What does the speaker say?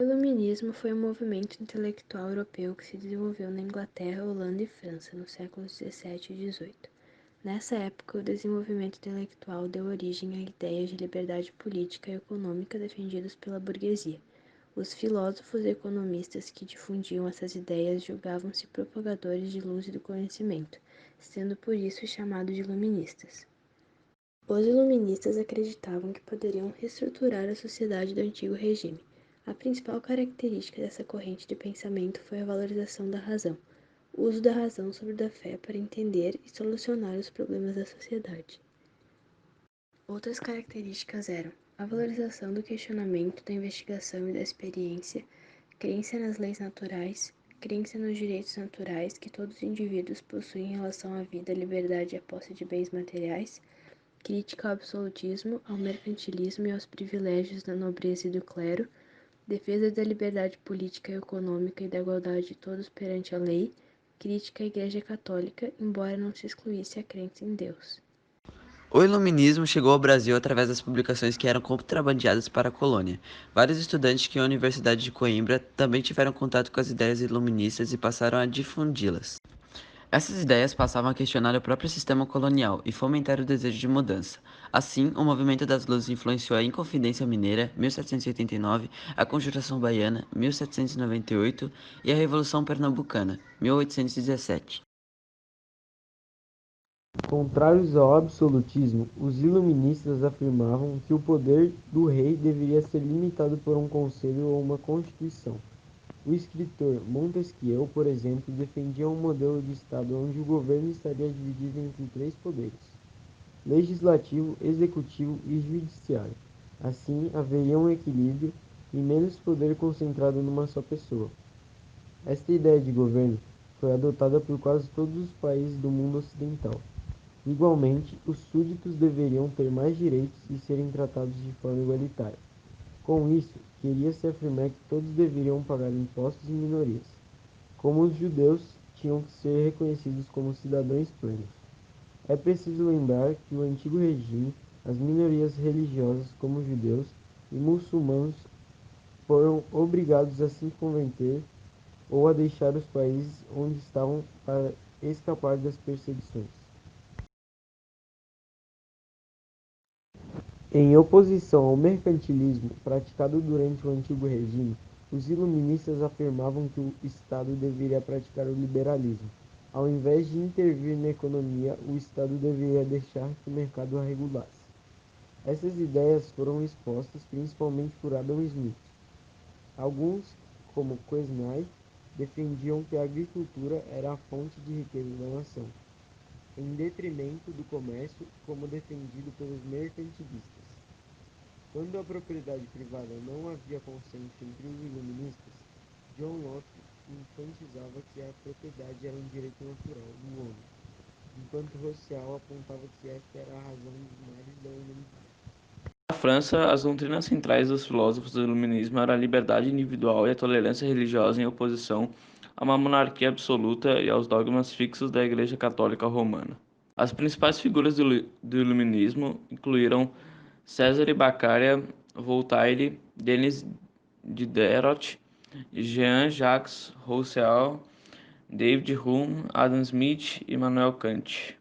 O Iluminismo foi um movimento intelectual europeu que se desenvolveu na Inglaterra, Holanda e França nos séculos XVII e XVIII. Nessa época, o desenvolvimento intelectual deu origem a ideias de liberdade política e econômica defendidas pela burguesia. Os filósofos e economistas que difundiam essas ideias julgavam-se propagadores de luz e do conhecimento, sendo por isso chamados de iluministas. Os iluministas acreditavam que poderiam reestruturar a sociedade do antigo regime. A principal característica dessa corrente de pensamento foi a valorização da razão, o uso da razão sobre da fé para entender e solucionar os problemas da sociedade. Outras características eram a valorização do questionamento, da investigação e da experiência, crença nas leis naturais, crença nos direitos naturais que todos os indivíduos possuem em relação à vida, à liberdade e à posse de bens materiais, crítica ao absolutismo, ao mercantilismo e aos privilégios da nobreza e do clero, defesa da liberdade política e econômica e da igualdade de todos perante a lei, crítica à Igreja Católica, embora não se excluísse a crença em Deus. O iluminismo chegou ao Brasil através das publicações que eram contrabandeadas para a colônia. Vários estudantes que iam à Universidade de Coimbra também tiveram contato com as ideias iluministas e passaram a difundi-las. Essas ideias passavam a questionar o próprio sistema colonial e fomentar o desejo de mudança. Assim, o Movimento das Luzes influenciou a Inconfidência Mineira, 1789, a Conjuração Baiana, 1798 e a Revolução Pernambucana, 1817. Contrários ao absolutismo, os iluministas afirmavam que o poder do rei deveria ser limitado por um conselho ou uma constituição. O escritor Montesquieu, por exemplo, defendia um modelo de Estado onde o governo estaria dividido entre três poderes: legislativo, executivo e judiciário. Assim, haveria um equilíbrio e menos poder concentrado numa só pessoa. Esta ideia de governo foi adotada por quase todos os países do mundo ocidental. Igualmente, os súditos deveriam ter mais direitos e serem tratados de forma igualitária. Com isso, queria-se afirmar que todos deveriam pagar impostos e minorias, como os judeus tinham que ser reconhecidos como cidadãos plenos. É preciso lembrar que no antigo regime, as minorias religiosas, como judeus e muçulmanos, foram obrigados a se converter ou a deixar os países onde estavam para escapar das perseguições. Em oposição ao mercantilismo praticado durante o antigo regime, os iluministas afirmavam que o Estado deveria praticar o liberalismo. Ao invés de intervir na economia, o Estado deveria deixar que o mercado a regulasse. Essas ideias foram expostas principalmente por Adam Smith. Alguns, como Quesnay, defendiam que a agricultura era a fonte de riqueza da nação, em detrimento do comércio, como defendido pelos mercantilistas. Quando a propriedade privada não havia consenso entre os iluministas, John Locke enfatizava que a propriedade era um direito natural do homem, enquanto Rousseau apontava que esta era a razão dos males da humanidade. Na França, as doutrinas centrais dos filósofos do Iluminismo eram a liberdade individual e a tolerância religiosa em oposição a uma monarquia absoluta e aos dogmas fixos da Igreja Católica Romana. As principais figuras do Iluminismo incluíram César Beccaria, Voltaire, Denis Diderot, Jean-Jacques Rousseau, David Hume, Adam Smith e Immanuel Kant.